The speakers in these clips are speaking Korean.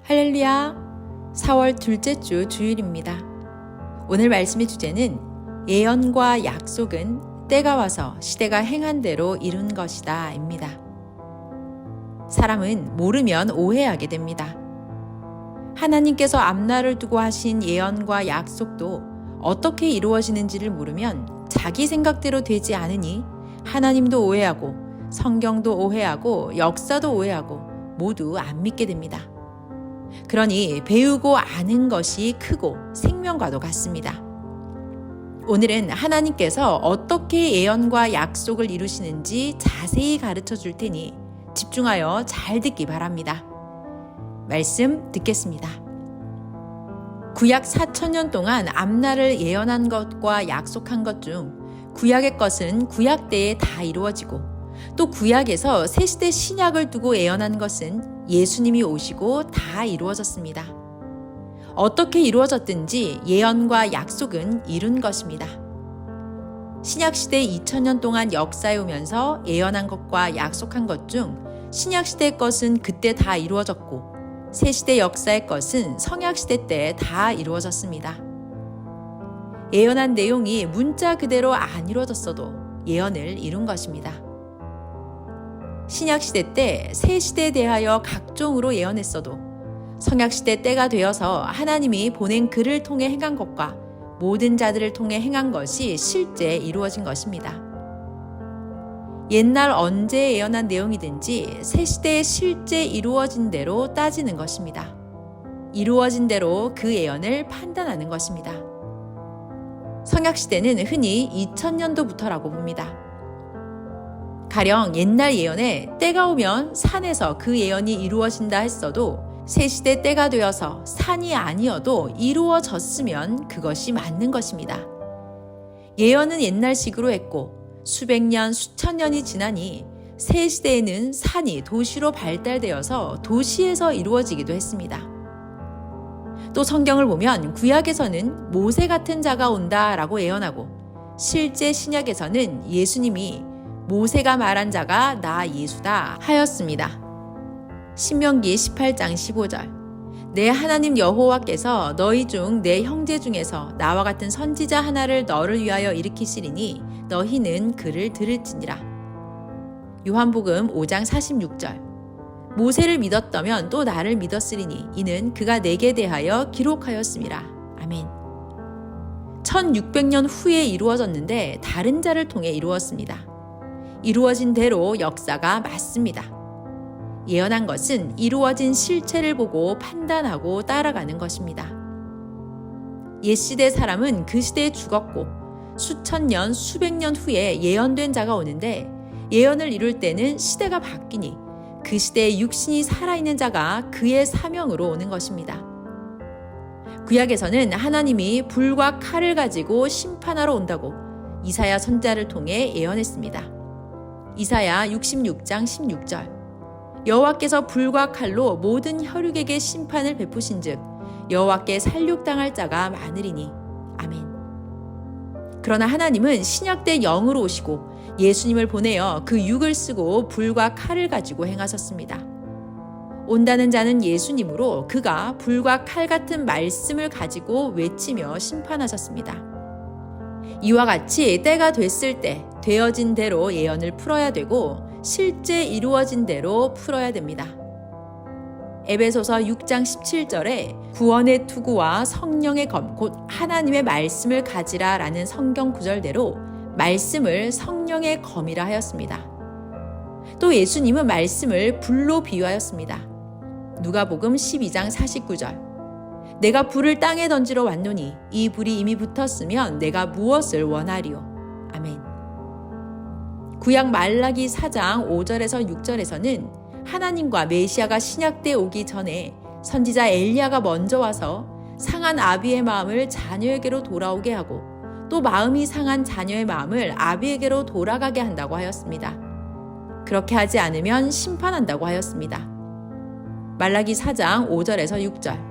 할렐루야! 4월 둘째 주 주일입니다. 오늘 말씀의 주제는 예언과 약속은 때가 와서 시대가 행한 대로 이룬 것이다 입니다. 사람은 모르면 오해하게 됩니다. 하나님께서 앞날을 두고 하신 예언과 약속도 어떻게 이루어지는지를 모르면 자기 생각대로 되지 않으니 하나님도 오해하고 성경도 오해하고 역사도 오해하고 모두 안 믿게 됩니다. 그러니 배우고 아는 것이 크고 생명과도 같습니다. 오늘은 하나님께서 어떻게 예언과 약속을 이루시는지 자세히 가르쳐 줄 테니 집중하여 잘 듣기 바랍니다. 말씀 듣겠습니다. 구약 4,000년 동안 앞날을 예언한 것과 약속한 것 중 구약의 것은 구약 때에 다 이루어지고 또 구약에서 새시대 신약을 두고 예언한 것은 예수님이 오시고 다 이루어졌습니다. 어떻게 이루어졌든지 예언과 약속은 이룬 것입니다. 신약시대 2000년 동안 역사해 오면서 예언한 것과 약속한 것 중 신약시대의 것은 그때 다 이루어졌고 새시대 역사의 것은 성약시대 때 다 이루어졌습니다. 예언한 내용이 문자 그대로 안 이루어졌어도 예언을 이룬 것입니다. 신약시대 때 새 시대에 대하여 각종으로 예언했어도 성약시대 때가 되어서 하나님이 보낸 그를 통해 행한 것과 모든 자들을 통해 행한 것이 실제 이루어진 것입니다. 옛날 언제 예언한 내용이든지 새 시대에 실제 이루어진 대로 따지는 것입니다. 이루어진 대로 그 예언을 판단하는 것입니다. 성약시대는 흔히 2000년도부터라고 봅니다. 가령 옛날 예언에 때가 오면 산에서 그 예언이 이루어진다 했어도 새시대 때가 되어서 산이 아니어도 이루어졌으면 그것이 맞는 것입니다. 예언은 옛날식으로 했고 수백 년, 수천 년이 지나니 새시대에는 산이 도시로 발달되어서 도시에서 이루어지기도 했습니다. 또 성경을 보면 구약에서는 모세 같은 자가 온다라고 예언하고 실제 신약에서는 예수님이 모세가 말한 자가 나 예수다 하였습니다. 신명기 18장 15절 내 하나님 여호와께서 너희 중 내 형제 중에서 나와 같은 선지자 하나를 너를 위하여 일으키시리니 너희는 그를 들을지니라. 요한복음 5장 46절 모세를 믿었다면 또 나를 믿었으리니 이는 그가 내게 대하여 기록하였음이라. 아멘. 1600년 후에 이루어졌는데 다른 자를 통해 이루었습니다. 이루어진 대로 역사가 맞습니다. 예언한 것은 이루어진 실체를 보고 판단하고 따라가는 것입니다. 옛시대 사람은 그 시대에 죽었고 수천 년, 수백 년 후에 예언된 자가 오는데 예언을 이룰 때는 시대가 바뀌니 그 시대에 육신이 살아있는 자가 그의 사명으로 오는 것입니다. 구약에서는 하나님이 불과 칼을 가지고 심판하러 온다고 이사야 선지자를 통해 예언했습니다. 이사야 66장 16절 여호와께서 불과 칼로 모든 혈육에게 심판을 베푸신즉 여호와께 살육당할 자가 많으리니. 아멘. 그러나 하나님은 신약 때 영으로 오시고 예수님을 보내어 그 육을 쓰고 불과 칼을 가지고 행하셨습니다. 온다는 자는 예수님으로 그가 불과 칼 같은 말씀을 가지고 외치며 심판하셨습니다. 이와 같이 때가 됐을 때 되어진 대로 예언을 풀어야 되고 실제 이루어진 대로 풀어야 됩니다. 에베소서 6장 17절에 구원의 투구와 성령의 검 곧 하나님의 말씀을 가지라 라는 성경 구절대로 말씀을 성령의 검이라 하였습니다. 또 예수님은 말씀을 불로 비유하였습니다. 누가복음 12장 49절 내가 불을 땅에 던지러 왔노니 이 불이 이미 붙었으면 내가 무엇을 원하리요. 아멘. 구약 말라기 4장 5절에서 6절에서는 하나님과 메시아가 신약 때 오기 전에 선지자 엘리야가 먼저 와서 상한 아비의 마음을 자녀에게로 돌아오게 하고 또 마음이 상한 자녀의 마음을 아비에게로 돌아가게 한다고 하였습니다. 그렇게 하지 않으면 심판한다고 하였습니다. 말라기 4장 5절에서 6절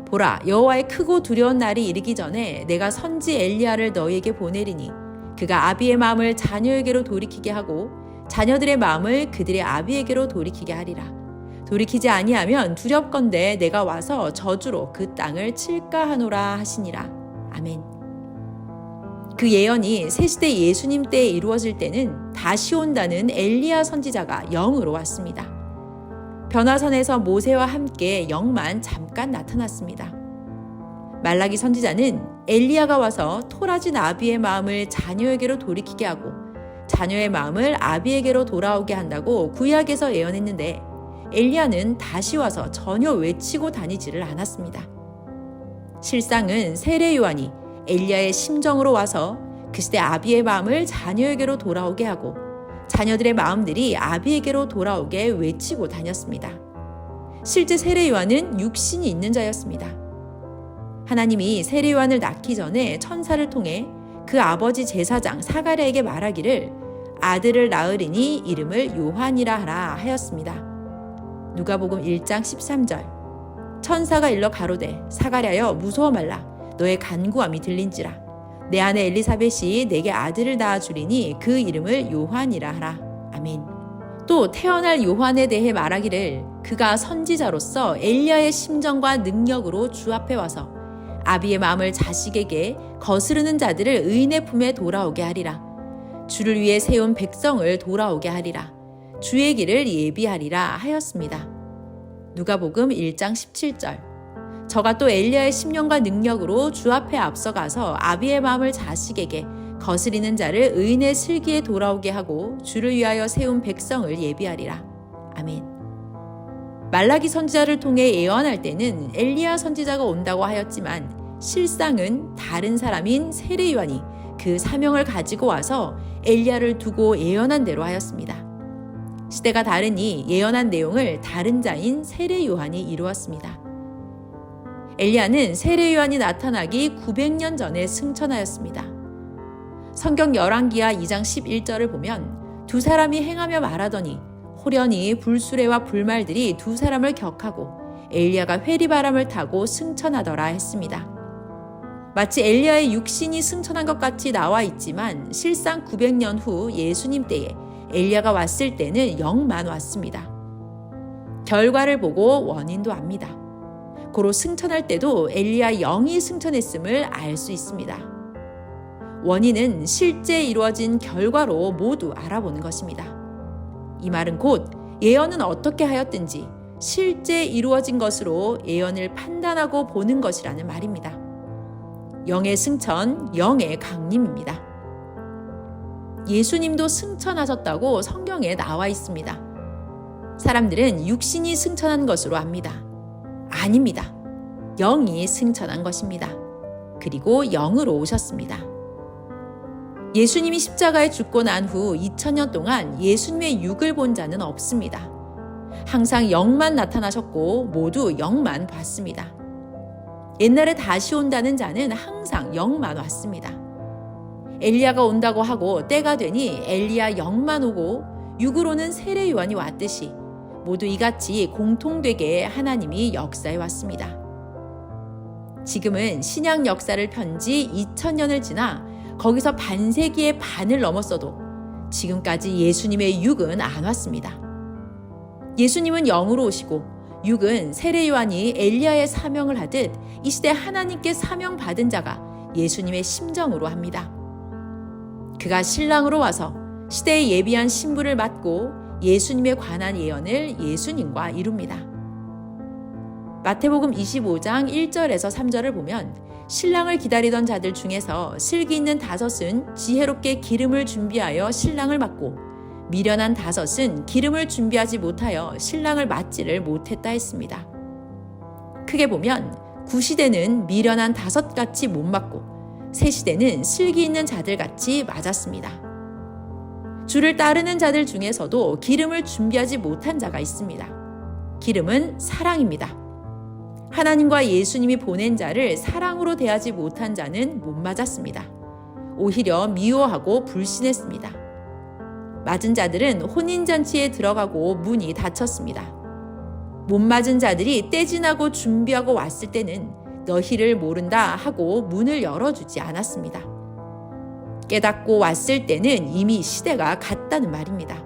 보라 여호와의 크고 두려운 날이 이르기 전에 내가 선지 엘리야를 너희에게 보내리니 그가 아비의 마음을 자녀에게로 돌이키게 하고 자녀들의 마음을 그들의 아비에게로 돌이키게 하리라. 돌이키지 아니하면 두렵건대 내가 와서 저주로 그 땅을 칠까 하노라 하시니라. 아멘. 그 예언이 새시대 예수님 때에 이루어질 때는 다시 온다는 엘리야 선지자가 영으로 왔습니다. 변화산에서 모세와 함께 영만 잠깐 나타났습니다. 말라기 선지자는 엘리야가 와서 토라진 아비의 마음을 자녀에게로 돌이키게 하고 자녀의 마음을 아비에게로 돌아오게 한다고 구약에서 예언했는데 엘리야는 다시 와서 전혀 외치고 다니지를 않았습니다. 실상은 세례 요한이 엘리야의 심정으로 와서 그 시대 아비의 마음을 자녀에게로 돌아오게 하고 자녀들의 마음들이 아비에게로 돌아오게 외치고 다녔습니다. 실제 세례 요한은 육신이 있는 자였습니다. 하나님이 세례 요한을 낳기 전에 천사를 통해 그 아버지 제사장 사가랴에게 말하기를 아들을 낳으리니 이름을 요한이라 하라 하였습니다. 누가복음 1장 13절. 천사가 일러 가로되 사가랴여 무서워 말라 너의 간구함이 들린지라 내 아내 엘리사벳이 내게 아들을 낳아 주리니 그 이름을 요한이라 하라. 아멘. 또 태어날 요한에 대해 말하기를 그가 선지자로서 엘리야의 심정과 능력으로 주 앞에 와서 아비의 마음을 자식에게 거스르는 자들을 의인의 품에 돌아오게 하리라. 주를 위해 세운 백성을 돌아오게 하리라. 주의 길을 예비하리라 하였습니다. 누가복음 1장 17절. 저가 또 엘리야의 심령과 능력으로 주 앞에 앞서가서 아비의 마음을 자식에게 거스리는 자를 의인의 슬기에 돌아오게 하고 주를 위하여 세운 백성을 예비하리라. 아멘. 말라기 선지자를 통해 예언할 때는 엘리야 선지자가 온다고 하였지만 실상은 다른 사람인 세례 요한이 그 사명을 가지고 와서 엘리야를 두고 예언한 대로 하였습니다. 시대가 다르니 예언한 내용을 다른 자인 세례 요한이 이루었습니다. 엘리야는 세례 요한이 나타나기 900년 전에 승천하였습니다. 성경 열왕기하 2장 11절을 보면 두 사람이 행하며 말하더니 호련히 불수레와 불말들이 두 사람을 격하고 엘리야가 회리바람을 타고 승천하더라 했습니다. 마치 엘리야의 육신이 승천한 것 같이 나와 있지만 실상 900년 후 예수님 때에 엘리야가 왔을 때는 영만 왔습니다. 결과를 보고 원인도 압니다. 고로 승천할 때도 엘리야 영이 승천했음을 알 수 있습니다. 원인은 실제 이루어진 결과로 모두 알아보는 것입니다. 이 말은 곧 예언은 어떻게 하였든지 실제 이루어진 것으로 예언을 판단하고 보는 것이라는 말입니다. 영의 승천, 영의 강림입니다. 예수님도 승천하셨다고 성경에 나와 있습니다. 사람들은 육신이 승천한 것으로 압니다. 아닙니다. 영이 승천한 것입니다. 그리고 영으로 오셨습니다. 예수님이 십자가에 죽고 난 후 2000년 동안 예수님의 육을 본 자는 없습니다. 항상 영만 나타나셨고 모두 영만 봤습니다. 옛날에 다시 온다는 자는 항상 영만 왔습니다. 엘리야가 온다고 하고 때가 되니 엘리야 영만 오고 육으로는 세례 요한이 왔듯이 모두 이같이 공통되게 하나님이 역사해 왔습니다. 지금은 신약 역사를 편지 2000년을 지나 거기서 반세기의 반을 넘었어도 지금까지 예수님의 육은 안 왔습니다. 예수님은 영으로 오시고 육은 세례 요한이 엘리야의 사명을 하듯 이 시대 하나님께 사명받은 자가 예수님의 심정으로 합니다. 그가 신랑으로 와서 시대에 예비한 신부를 맡고 예수님에 관한 예언을 예수님과 이룹니다. 마태복음 25장 1절에서 3절을 보면 신랑을 기다리던 자들 중에서 슬기 있는 5은 지혜롭게 기름을 준비하여 신랑을 맞고 미련한 5은 기름을 준비하지 못하여 신랑을 맞지를 못했다 했습니다. 크게 보면 구시대는 미련한 5같이 못 맞고 새시대는 슬기 있는 자들같이 맞았습니다. 주를 따르는 자들 중에서도 기름을 준비하지 못한 자가 있습니다. 기름은 사랑입니다. 하나님과 예수님이 보낸 자를 사랑으로 대하지 못한 자는 못 맞았습니다. 오히려 미워하고 불신했습니다. 맞은 자들은 혼인잔치에 들어가고 문이 닫혔습니다. 못 맞은 자들이 때 지나고 준비하고 왔을 때는 너희를 모른다 하고 문을 열어주지 않았습니다. 깨닫고 왔을 때는 이미 시대가 갔다는 말입니다.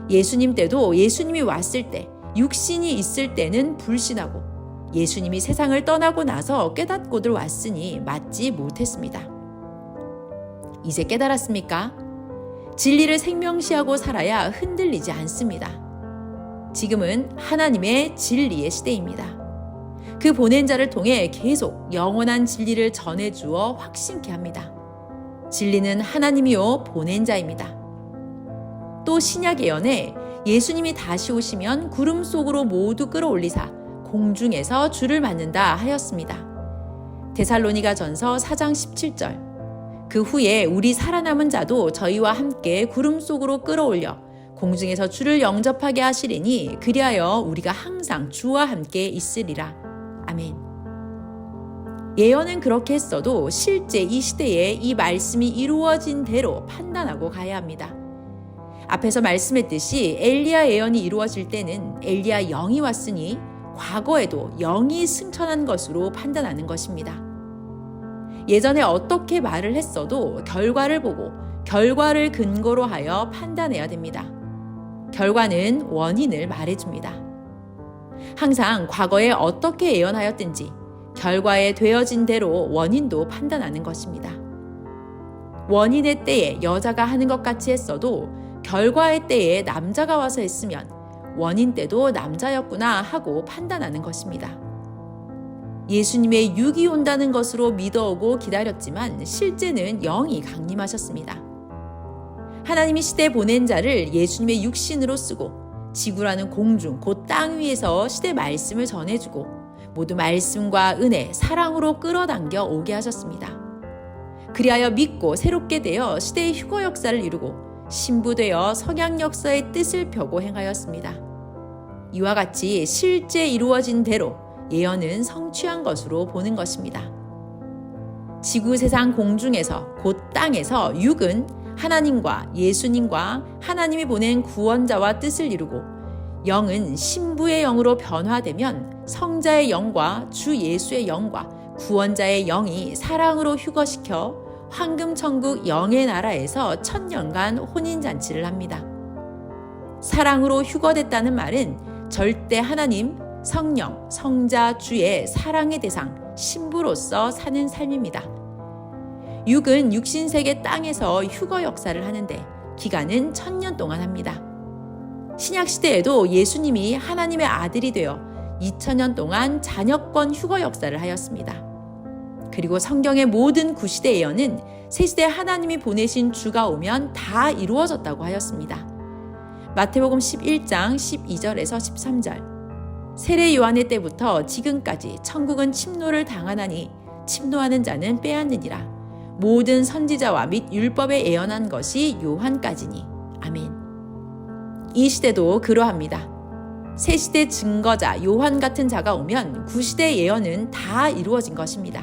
예수님 때도 예수님이 왔을 때 육신이 있을 때는 불신하고 예수님이 세상을 떠나고 나서 깨닫고들 왔으니 맞지 못했습니다. 이제 깨달았습니까? 진리를 생명시하고 살아야 흔들리지 않습니다. 지금은 하나님의 진리의 시대입니다. 그 보낸 자를 통해 계속 영원한 진리를 전해주어 확신케 합니다. 진리는 하나님이요 보낸 자입니다. 또 신약 예언에 예수님이 다시 오시면 구름 속으로 모두 끌어올리사 공중에서 주를 맞는다 하였습니다. 데살로니가 전서 4장 17절. 그 후에 우리 살아남은 자도 저희와 함께 구름 속으로 끌어올려 공중에서 주를 영접하게 하시리니 그리하여 우리가 항상 주와 함께 있으리라. 아멘. 예언은 그렇게 했어도 실제 이 시대에 이 말씀이 이루어진 대로 판단하고 가야 합니다. 앞에서 말씀했듯이 엘리야 예언이 이루어질 때는 엘리야 영이 왔으니 과거에도 영이 승천한 것으로 판단하는 것입니다. 예전에 어떻게 말을 했어도 결과를 보고 결과를 근거로 하여 판단해야 됩니다. 결과는 원인을 말해줍니다. 항상 과거에 어떻게 예언하였든지 결과에 되어진 대로 원인도 판단하는 것입니다. 원인의 때에 여자가 하는 것 같이 했어도 결과의 때에 남자가 와서 했으면 원인 때도 남자였구나 하고 판단하는 것입니다. 예수님의 육이 온다는 것으로 믿어오고 기다렸지만 실제는 영이 강림하셨습니다. 하나님이 시대에 보낸 자를 예수님의 육신으로 쓰고 지구라는 공중 곧 땅 위에서 시대 말씀을 전해주고 모두 말씀과 은혜, 사랑으로 끌어당겨 오게 하셨습니다. 그리하여 믿고 새롭게 되어 시대의 휴거 역사를 이루고 신부되어 석양 역사의 뜻을 펴고 행하였습니다. 이와 같이 실제 이루어진 대로 예언은 성취한 것으로 보는 것입니다. 지구 세상 공중에서 곧 땅에서 육은 하나님과 예수님과 하나님이 보낸 구원자와 뜻을 이루고 영은 신부의 영으로 변화되면 성자의 영과 주 예수의 영과 구원자의 영이 사랑으로 휴거시켜 황금천국 영의 나라에서 천년간 혼인잔치를 합니다. 사랑으로 휴거됐다는 말은 절대 하나님, 성령, 성자, 주의 사랑의 대상, 신부로서 사는 삶입니다. 육은 육신세계 땅에서 휴거 역사를 하는데 기간은 1000년 동안 합니다. 신약시대에도 예수님이 하나님의 아들이 되어 2000년 동안 자녀권 휴거 역사를 하였습니다. 그리고 성경의 모든 구시대 예언은 새시대 하나님이 보내신 주가 오면 다 이루어졌다고 하였습니다. 마태복음 11장 12절에서 13절. 세례 요한의 때부터 지금까지 천국은 침노를 당하나니 침노하는 자는 빼앗느니라. 모든 선지자와 및 율법에 예언한 것이 요한까지니. 아멘. 이 시대도 그러합니다. 새 시대 증거자 요한 같은 자가 오면 구시대 예언은 다 이루어진 것입니다.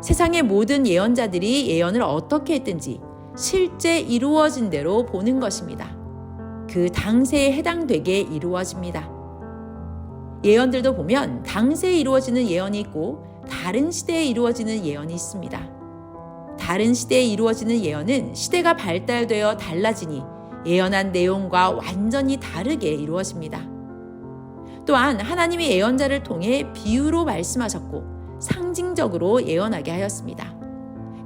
세상의 모든 예언자들이 예언을 어떻게 했든지 실제 이루어진 대로 보는 것입니다. 그 당세에 해당되게 이루어집니다. 예언들도 보면 당세에 이루어지는 예언이 있고 다른 시대에 이루어지는 예언이 있습니다. 다른 시대에 이루어지는 예언은 시대가 발달되어 달라지니 예언한 내용과 완전히 다르게 이루어집니다. 또한 하나님이 예언자를 통해 비유로 말씀하셨고 상징적으로 예언하게 하였습니다.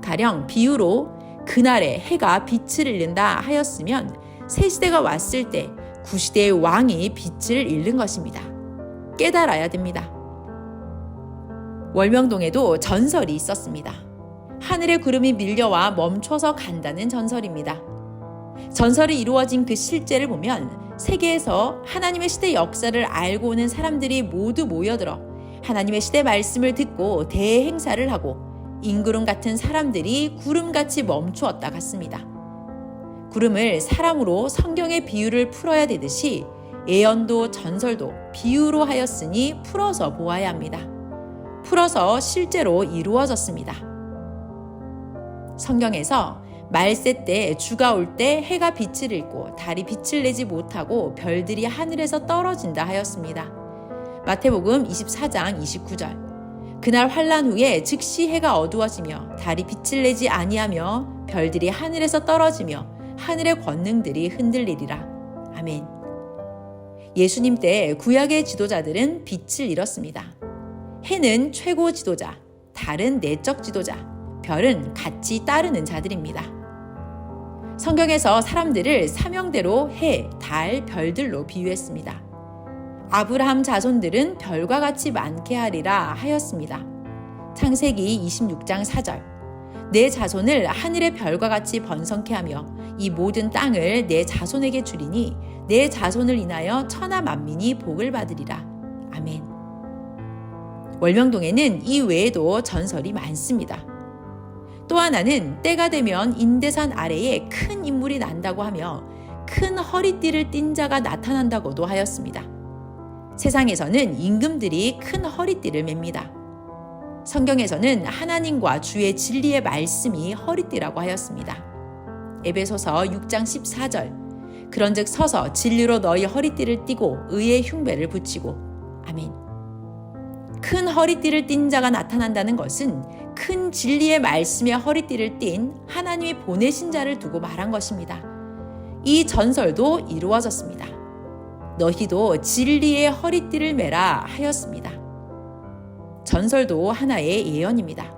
가령 비유로 그날에 해가 빛을 잃는다 하였으면 새 시대가 왔을 때 구시대의 왕이 빛을 잃는 것입니다. 깨달아야 됩니다. 월명동에도 전설이 있었습니다. 하늘의 구름이 밀려와 멈춰서 간다는 전설입니다. 전설이 이루어진 그 실제를 보면 세계에서 하나님의 시대 역사를 알고 오는 사람들이 모두 모여들어 하나님의 시대 말씀을 듣고 대행사를 하고 인구름 같은 사람들이 구름같이 멈추었다 같습니다. 구름을 사람으로 성경의 비유를 풀어야 되듯이 예언도 전설도 비유로 하였으니 풀어서 보아야 합니다. 풀어서 실제로 이루어졌습니다. 성경에서 말세 때 주가 올 때 해가 빛을 잃고 달이 빛을 내지 못하고 별들이 하늘에서 떨어진다 하였습니다. 마태복음 24장 29절. 그날 환란 후에 즉시 해가 어두워지며 달이 빛을 내지 아니하며 별들이 하늘에서 떨어지며 하늘의 권능들이 흔들리리라. 아멘. 예수님 때 구약의 지도자들은 빛을 잃었습니다. 해는 최고 지도자, 달은 내적 지도자, 별은 같이 따르는 자들입니다. 성경에서 사람들을 사명대로 해, 달, 별들로 비유했습니다. 아브라함 자손들은 별과 같이 많게 하리라 하였습니다. 창세기 26장 4절. 내 자손을 하늘의 별과 같이 번성케 하며 이 모든 땅을 내 자손에게 주리니 내 자손을 인하여 천하 만민이 복을 받으리라. 아멘. 월명동에는 이 외에도 전설이 많습니다. 또 하나는 때가 되면 인대산 아래에 큰 인물이 난다고 하며 큰 허리띠를 띤 자가 나타난다고도 하였습니다. 세상에서는 임금들이 큰 허리띠를 맵니다. 성경에서는 하나님과 주의 진리의 말씀이 허리띠라고 하였습니다. 에베소서 6장 14절. 그런즉 서서 진리로 너희 허리띠를 띠고 의의 흉배를 붙이고. 아멘. 큰 허리띠를 띤 자가 나타난다는 것은 큰 진리의 말씀의 허리띠를 띤 하나님이 보내신 자를 두고 말한 것입니다. 이 전설도 이루어졌습니다. 너희도 진리의 허리띠를 매라 하였습니다. 전설도 하나의 예언입니다.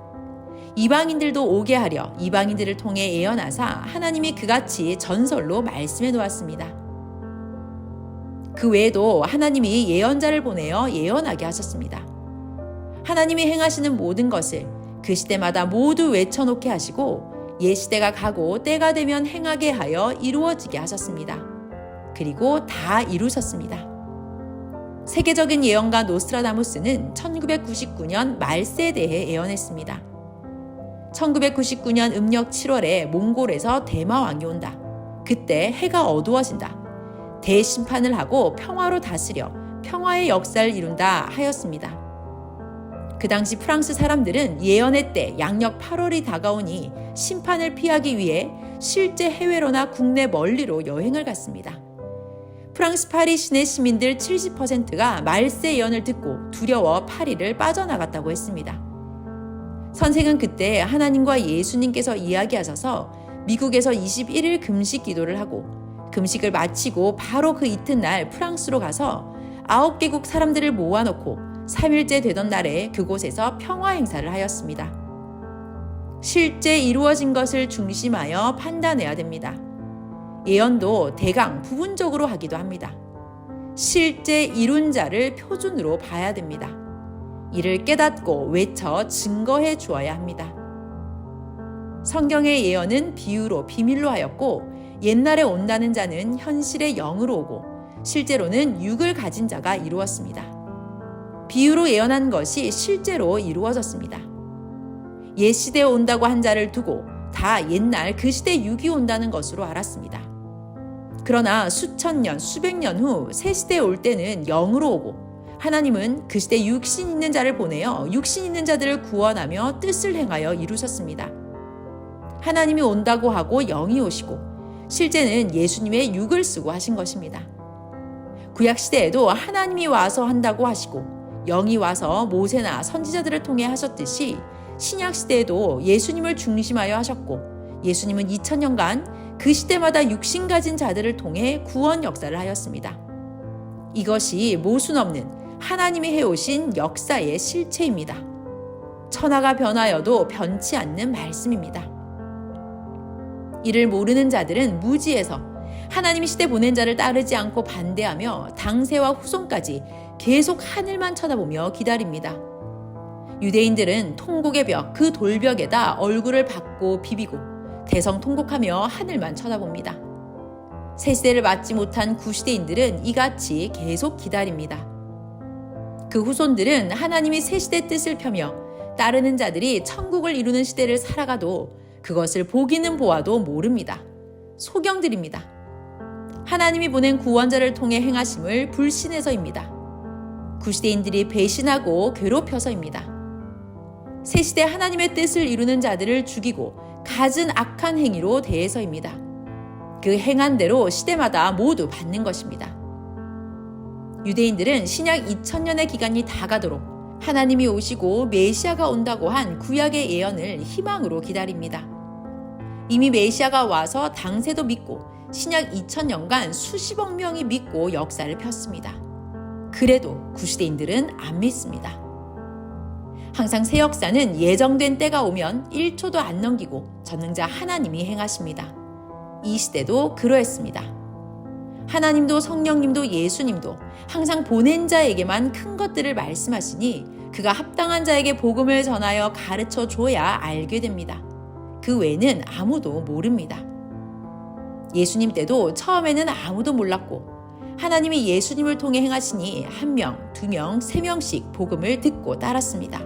이방인들도 오게 하려 이방인들을 통해 예언하사 하나님이 그같이 전설로 말씀해 놓았습니다. 그 외에도 하나님이 예언자를 보내어 예언하게 하셨습니다. 하나님이 행하시는 모든 것을 그 시대마다 모두 외쳐놓게 하시고 옛 시대가 가고 때가 되면 행하게 하여 이루어지게 하셨습니다. 그리고 다 이루셨습니다. 세계적인 예언가 노스트라다무스는 1999년 말세에 대해 예언했습니다. 1999년 음력 7월에 몽골에서 대마왕이 온다. 그때 해가 어두워진다. 대심판을 하고 평화로 다스려 평화의 역사를 이룬다 하였습니다. 그 당시 프랑스 사람들은 예언의 때 양력 8월이 다가오니 심판을 피하기 위해 실제 해외로나 국내 멀리로 여행을 갔습니다. 프랑스 파리 시내 시민들 70%가 말세 예언을 듣고 두려워 파리를 빠져나갔다고 했습니다. 선생은 그때 하나님과 예수님께서 이야기하셔서 미국에서 21일 금식 기도를 하고 금식을 마치고 바로 그 이튿날 프랑스로 가서 9개국 사람들을 모아놓고 3일째 되던 날에 그곳에서 평화 행사를 하였습니다. 실제 이루어진 것을 중심하여 판단해야 됩니다. 예언도 대강 부분적으로 하기도 합니다. 실제 이룬 자를 표준으로 봐야 됩니다. 이를 깨닫고 외쳐 증거해 주어야 합니다. 성경의 예언은 비유로 비밀로 하였고 옛날에 온다는 자는 현실의 영으로 오고 실제로는 육을 가진 자가 이루었습니다. 비유로 예언한 것이 실제로 이루어졌습니다. 옛 시대에 온다고 한 자를 두고 다 옛날 그 시대 육이 온다는 것으로 알았습니다. 그러나 수천 년, 수백 년 후 새 시대에 올 때는 영으로 오고 하나님은 그 시대 육신 있는 자를 보내어 육신 있는 자들을 구원하며 뜻을 행하여 이루셨습니다. 하나님이 온다고 하고 영이 오시고 실제는 예수님의 육을 쓰고 하신 것입니다. 구약 시대에도 하나님이 와서 한다고 하시고 영이 와서 모세나 선지자들을 통해 하셨듯이 신약 시대에도 예수님을 중심하여 하셨고 예수님은 2000년간 그 시대마다 육신 가진 자들을 통해 구원 역사를 하였습니다. 이것이 모순 없는 하나님이 해오신 역사의 실체입니다. 천하가 변하여도 변치 않는 말씀입니다. 이를 모르는 자들은 무지해서 하나님이 시대 보낸 자를 따르지 않고 반대하며 당세와 후손까지 계속 하늘만 쳐다보며 기다립니다. 유대인들은 통곡의 벽, 그 돌벽에다 얼굴을 박고 비비고 대성통곡하며 하늘만 쳐다봅니다. 새 시대를 맞지 못한 구시대인들은 이같이 계속 기다립니다. 그 후손들은 하나님이 새 시대 뜻을 펴며 따르는 자들이 천국을 이루는 시대를 살아가도 그것을 보기는 보아도 모릅니다. 소경들입니다. 하나님이 보낸 구원자를 통해 행하심을 불신해서입니다. 구시대인들이 배신하고 괴롭혀서입니다. 새 시대 하나님의 뜻을 이루는 자들을 죽이고 갖은 악한 행위로 대해서입니다. 그 행한 대로 시대마다 모두 받는 것입니다. 유대인들은 신약 2000년의 기간이 다 가도록 하나님이 오시고 메시아가 온다고 한 구약의 예언을 희망으로 기다립니다. 이미 메시아가 와서 당세도 믿고 신약 2000년간 수십억 명이 믿고 역사를 폈습니다. 그래도 구시대인들은 안 믿습니다. 항상 새 역사는 예정된 때가 오면 1초도 안 넘기고 전능자 하나님이 행하십니다. 이 시대도 그러했습니다. 하나님도 성령님도 예수님도 항상 보낸 자에게만 큰 것들을 말씀하시니 그가 합당한 자에게 복음을 전하여 가르쳐 줘야 알게 됩니다. 그 외에는 아무도 모릅니다. 예수님 때도 처음에는 아무도 몰랐고 하나님이 예수님을 통해 행하시니 1명, 2명, 3명씩 복음을 듣고 따랐습니다.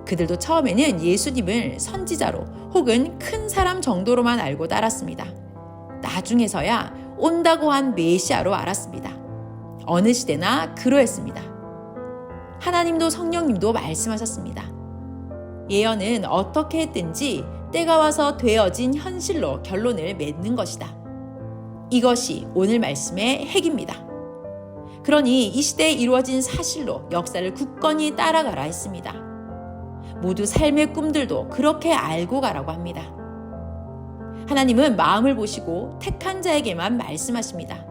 그들도 처음에는 예수님을 선지자로 혹은 큰 사람 정도로만 알고 따랐습니다. 나중에서야 온다고 한 메시아로 알았습니다. 어느 시대나 그러했습니다. 하나님도 성령님도 말씀하셨습니다. 예언은 어떻게 했든지 때가 와서 되어진 현실로 결론을 맺는 것이다. 이것이 오늘 말씀의 핵입니다. 그러니 이 시대에 이루어진 사실로 역사를 굳건히 따라가라 했습니다. 모두 삶의 꿈들도 그렇게 알고 가라고 합니다. 하나님은 마음을 보시고 택한 자에게만 말씀하십니다.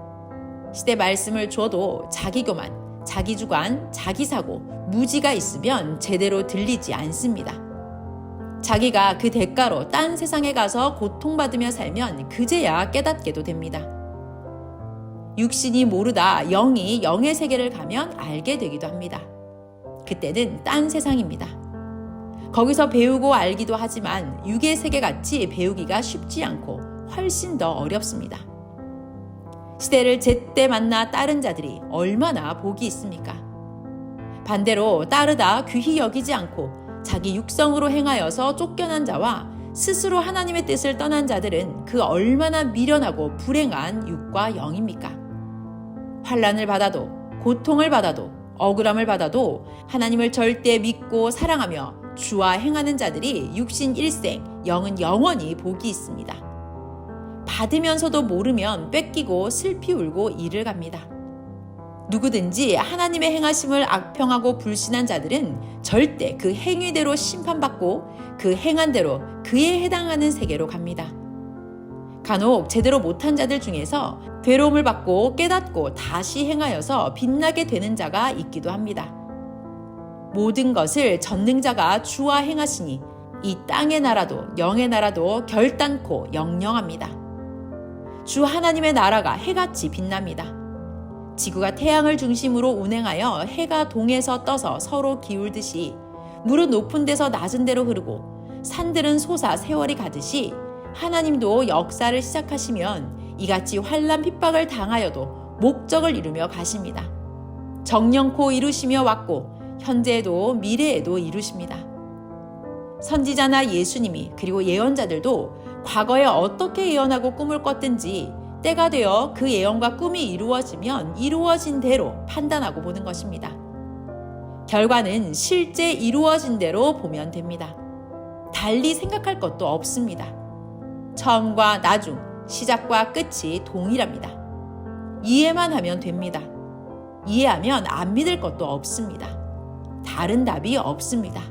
시대 말씀을 줘도 자기 교만, 자기 주관, 자기 사고, 무지가 있으면 제대로 들리지 않습니다. 자기가 그 대가로 딴 세상에 가서 고통받으며 살면 그제야 깨닫게도 됩니다. 육신이 모르다 영이 영의 세계를 가면 알게 되기도 합니다. 그때는 딴 세상입니다. 거기서 배우고 알기도 하지만 육의 세계같이 배우기가 쉽지 않고 훨씬 더 어렵습니다. 시대를 제때 만나 따른 자들이 얼마나 복이 있습니까? 반대로 따르다 귀히 여기지 않고 자기 육성으로 행하여서 쫓겨난 자와 스스로 하나님의 뜻을 떠난 자들은 그 얼마나 미련하고 불행한 육과 영입니까? 환난을 받아도 고통을 받아도 억울함을 받아도 하나님을 절대 믿고 사랑하며 주와 행하는 자들이 육신 일생, 영은 영원히 복이 있습니다. 받으면서도 모르면 뺏기고 슬피 울고 이를 갑니다. 누구든지 하나님의 행하심을 악평하고 불신한 자들은 절대 그 행위대로 심판받고 그 행한 대로 그에 해당하는 세계로 갑니다. 간혹 제대로 못한 자들 중에서 괴로움을 받고 깨닫고 다시 행하여서 빛나게 되는 자가 있기도 합니다. 모든 것을 전능자가 주와 행하시니 이 땅의 나라도 영의 나라도 결단코 영영합니다. 주 하나님의 나라가 해같이 빛납니다. 지구가 태양을 중심으로 운행하여 해가 동에서 떠서 서로 기울듯이 물은 높은 데서 낮은 데로 흐르고 산들은 솟아 세월이 가듯이 하나님도 역사를 시작하시면 이같이 환난 핍박을 당하여도 목적을 이루며 가십니다. 정령코 이루시며 왔고 현재에도 미래에도 이루십니다. 선지자나 예수님이 그리고 예언자들도 과거에 어떻게 예언하고 꿈을 꿨든지 때가 되어 그 예언과 꿈이 이루어지면 이루어진 대로 판단하고 보는 것입니다. 결과는 실제 이루어진 대로 보면 됩니다. 달리 생각할 것도 없습니다. 처음과 나중, 시작과 끝이 동일합니다. 이해만 하면 됩니다. 이해하면 안 믿을 것도 없습니다. 다른 답이 없습니다.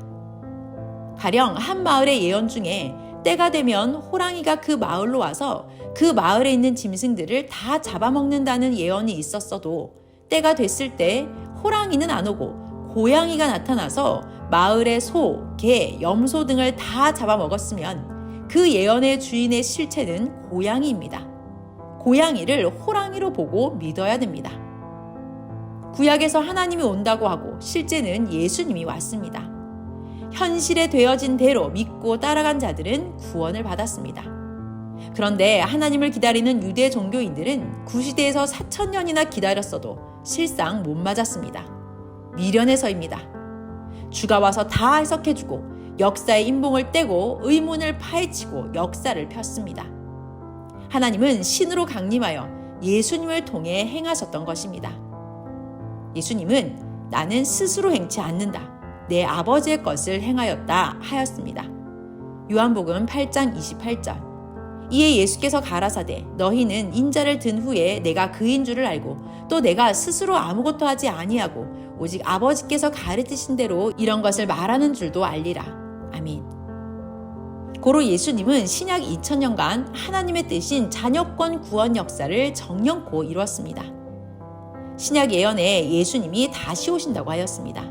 가령 한 마을의 예언 중에 때가 되면 호랑이가 그 마을로 와서 그 마을에 있는 짐승들을 다 잡아먹는다는 예언이 있었어도 때가 됐을 때 호랑이는 안 오고 고양이가 나타나서 마을의 소, 개, 염소 등을 다 잡아먹었으면 그 예언의 주인의 실체는 고양이입니다. 고양이를 호랑이로 보고 믿어야 됩니다. 구약에서 하나님이 온다고 하고 실제는 예수님이 왔습니다. 현실에 되어진 대로 믿고 따라간 자들은 구원을 받았습니다. 그런데 하나님을 기다리는 유대 종교인들은 구시대에서 4,000년이나 기다렸어도 실상 못 맞았습니다. 미련해서입니다. 주가 와서 다 해석해주고 역사의 인봉을 떼고 의문을 파헤치고 역사를 폈습니다. 하나님은 신으로 강림하여 예수님을 통해 행하셨던 것입니다. 예수님은 나는 스스로 행치 않는다. 내 아버지의 것을 행하였다 하였습니다. 요한복음 8장 28절. 이에 예수께서 가라사대 너희는 인자를 든 후에 내가 그인 줄을 알고 또 내가 스스로 아무것도 하지 아니하고 오직 아버지께서 가르치신 대로 이런 것을 말하는 줄도 알리라. 아멘. 고로 예수님은 신약 2000년간 하나님의 뜻인 자녀권 구원 역사를 정령코 이루었습니다. 신약 예언에 예수님이 다시 오신다고 하였습니다.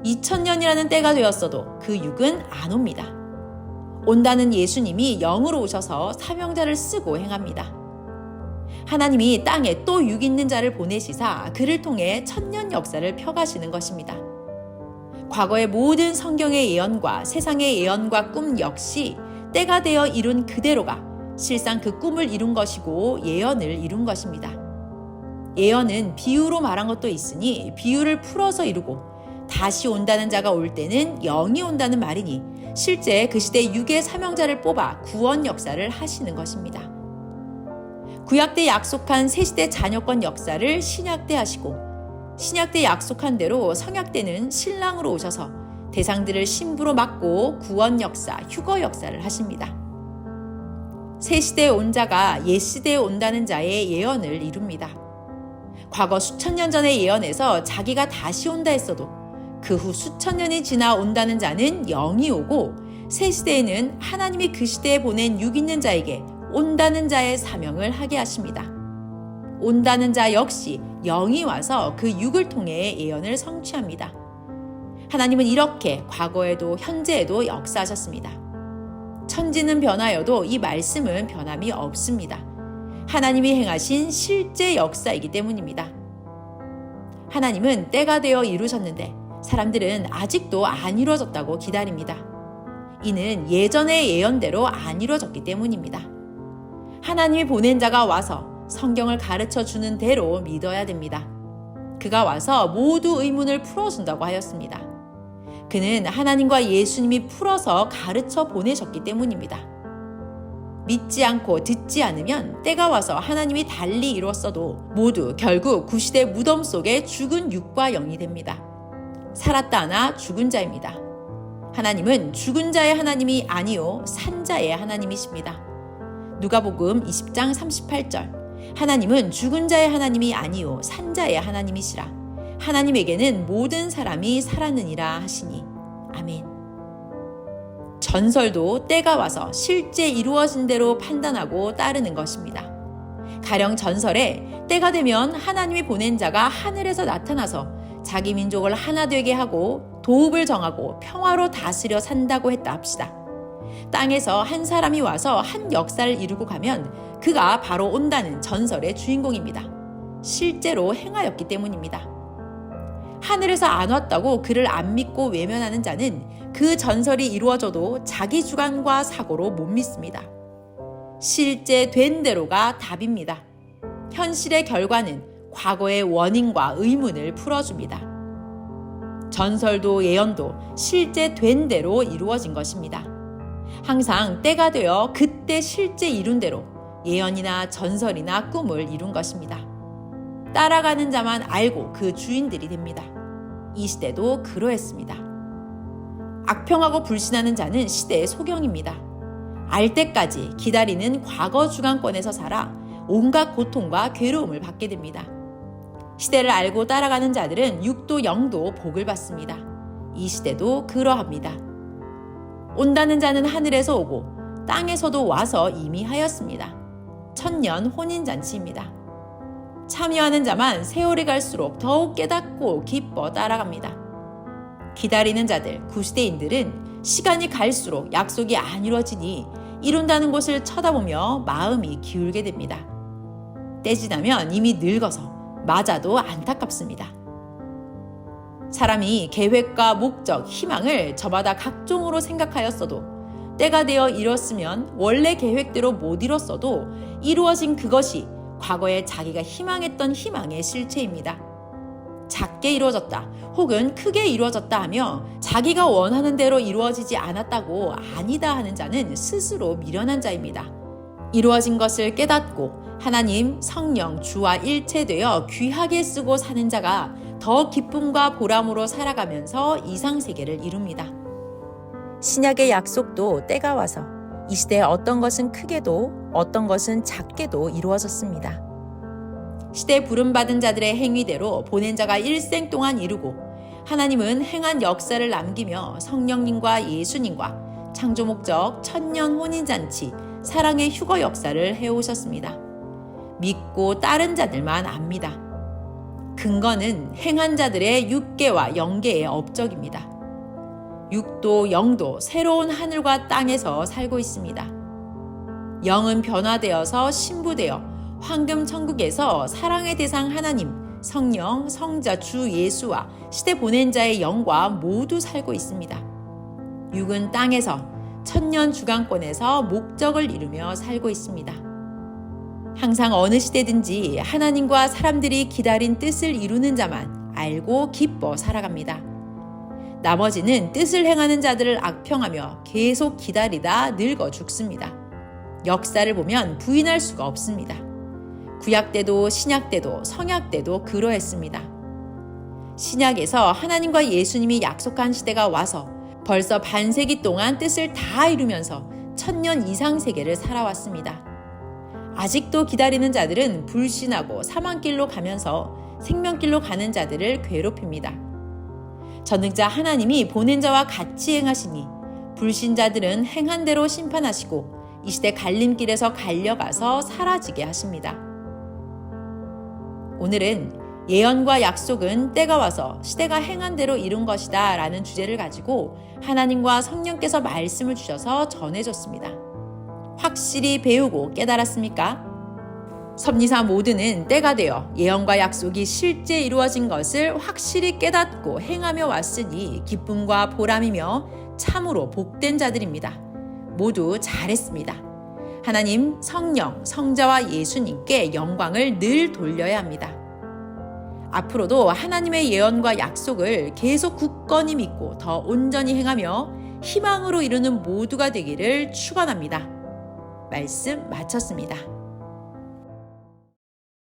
2000년이라는 때가 되었어도 그 육은 안 옵니다. 온다는 예수님이 영으로 오셔서 사명자를 쓰고 행합니다. 하나님이 땅에 또 육 있는 자를 보내시사 그를 통해 천년 역사를 펴가시는 것입니다. 과거의 모든 성경의 예언과 세상의 예언과 꿈 역시 때가 되어 이룬 그대로가 실상 그 꿈을 이룬 것이고 예언을 이룬 것입니다. 예언은 비유로 말한 것도 있으니 비유를 풀어서 이루고 다시 온다는 자가 올 때는 영이 온다는 말이니 실제 그 시대 육의 사명자를 뽑아 구원 역사를 하시는 것입니다. 구약 때 약속한 새시대 자녀권 역사를 신약 때 하시고 신약 때 약속한 대로 성약 때는 신랑으로 오셔서 대상들을 신부로 맡고 구원 역사, 휴거 역사를 하십니다. 새시대에 온 자가 옛시대에 온다는 자의 예언을 이룹니다. 과거 수천 년 전의 예언에서 자기가 다시 온다 했어도 그 후 수천 년이 지나 온다는 자는 영이 오고 새시대에는 하나님이 그 시대에 보낸 육 있는 자에게 온다는 자의 사명을 하게 하십니다. 온다는 자 역시 영이 와서 그 육을 통해 예언을 성취합니다. 하나님은 이렇게 과거에도 현재에도 역사하셨습니다. 천지는 변하여도 이 말씀은 변함이 없습니다. 하나님이 행하신 실제 역사이기 때문입니다. 하나님은 때가 되어 이루셨는데 사람들은 아직도 안 이루어졌다고 기다립니다. 이는 예전의 예언대로 안 이루어졌기 때문입니다. 하나님이 보낸 자가 와서 성경을 가르쳐 주는 대로 믿어야 됩니다. 그가 와서 모두 의문을 풀어준다고 하였습니다. 그는 하나님과 예수님이 풀어서 가르쳐 보내셨기 때문입니다. 믿지 않고 듣지 않으면 때가 와서 하나님이 달리 이루었어도 모두 결국 구시대 무덤 속에 죽은 육과 영이 됩니다. 살았다 하나 죽은 자입니다. 하나님은 죽은 자의 하나님이 아니요 산 자의 하나님이십니다. 누가복음 20장 38절 하나님은 죽은 자의 하나님이 아니요 산 자의 하나님이시라. 하나님에게는 모든 사람이 살았느니라 하시니. 아멘. 전설도 때가 와서 실제 이루어진 대로 판단하고 따르는 것입니다. 가령 전설에 때가 되면 하나님이 보낸 자가 하늘에서 나타나서 자기 민족을 하나 되게 하고 도읍을 정하고 평화로 다스려 산다고 했다 합시다. 땅에서 한 사람이 와서 한 역사를 이루고 가면 그가 바로 온다는 전설의 주인공입니다. 실제로 행하였기 때문입니다. 하늘에서 안 왔다고 그를 안 믿고 외면하는 자는 그 전설이 이루어져도 자기 주관과 사고로 못 믿습니다. 실제 된 대로가 답입니다. 현실의 결과는 과거의 원인과 의문을 풀어줍니다. 전설도 예언도 실제 된 대로 이루어진 것입니다. 항상 때가 되어 그때 실제 이룬 대로 예언이나 전설이나 꿈을 이룬 것입니다. 따라가는 자만 알고 그 주인들이 됩니다. 이 시대도 그러했습니다. 악평하고 불신하는 자는 시대의 소경입니다. 알 때까지 기다리는 과거 주관권에서 살아 온갖 고통과 괴로움을 받게 됩니다. 시대를 알고 따라가는 자들은 육도 영도 복을 받습니다. 이 시대도 그러합니다. 온다는 자는 하늘에서 오고 땅에서도 와서 이미 하였습니다. 천년 혼인잔치입니다. 참여하는 자만 세월이 갈수록 더욱 깨닫고 기뻐 따라갑니다. 기다리는 자들, 구시대인들은 시간이 갈수록 약속이 안 이루어지니 이룬다는 곳을 쳐다보며 마음이 기울게 됩니다. 때 지나면 이미 늙어서 맞아도 안타깝습니다. 사람이 계획과 목적, 희망을 저마다 각종으로 생각하였어도 때가 되어 이뤘으면 원래 계획대로 못 이뤘어도 이루어진 그것이 과거에 자기가 희망했던 희망의 실체입니다. 작게 이루어졌다 혹은 크게 이루어졌다 하며 자기가 원하는 대로 이루어지지 않았다고 아니다 하는 자는 스스로 미련한 자입니다. 이루어진 것을 깨닫고 하나님, 성령, 주와 일체되어 귀하게 쓰고 사는 자가 더 기쁨과 보람으로 살아가면서 이상세계를 이룹니다. 신약의 약속도 때가 와서 이 시대에 어떤 것은 크게도 어떤 것은 작게도 이루어졌습니다. 시대에 부름받은 자들의 행위대로 보낸 자가 일생 동안 이루고 하나님은 행한 역사를 남기며 성령님과 예수님과 창조 목적, 천년 혼인잔치, 사랑의 휴거 역사를 해오셨습니다. 믿고 따른 자들만 압니다. 근거는 행한 자들의 육계와 영계의 업적입니다. 육도 영도 새로운 하늘과 땅에서 살고 있습니다. 영은 변화되어서 신부되어 황금 천국에서 사랑의 대상 하나님, 성령, 성자 주 예수와 시대 보낸 자의 영과 모두 살고 있습니다. 육은 땅에서 천년 주강권에서 목적을 이루며 살고 있습니다. 항상 어느 시대든지 하나님과 사람들이 기다린 뜻을 이루는 자만 알고 기뻐 살아갑니다. 나머지는 뜻을 행하는 자들을 악평하며 계속 기다리다 늙어 죽습니다. 역사를 보면 부인할 수가 없습니다. 구약 때도 신약 때도 성약 때도 그러했습니다. 신약에서 하나님과 예수님이 약속한 시대가 와서 벌써 반세기 동안 뜻을 다 이루면서 1000년 이상 세계를 살아왔습니다. 아직도 기다리는 자들은 불신하고 사망길로 가면서 생명길로 가는 자들을 괴롭힙니다. 전능자 하나님이 보낸 자와 같이 행하시니 불신자들은 행한 대로 심판하시고 이 시대 갈림길에서 갈려가서 사라지게 하십니다. 오늘은 예언과 약속은 때가 와서 시대가 행한 대로 이룬 것이다 라는 주제를 가지고 하나님과 성령께서 말씀을 주셔서 전해줬습니다. 확실히 배우고 깨달았습니까? 섭리사 모두는 때가 되어 예언과 약속이 실제 이루어진 것을 확실히 깨닫고 행하며 왔으니 기쁨과 보람이며 참으로 복된 자들입니다. 모두 잘했습니다. 하나님, 성령, 성자와 예수님께 영광을 늘 돌려야 합니다. 앞으로도 하나님의 예언과 약속을 계속 굳건히 믿고 더 온전히 행하며 희망으로 이루는 모두가 되기를 축원합니다. 말씀 마쳤습니다.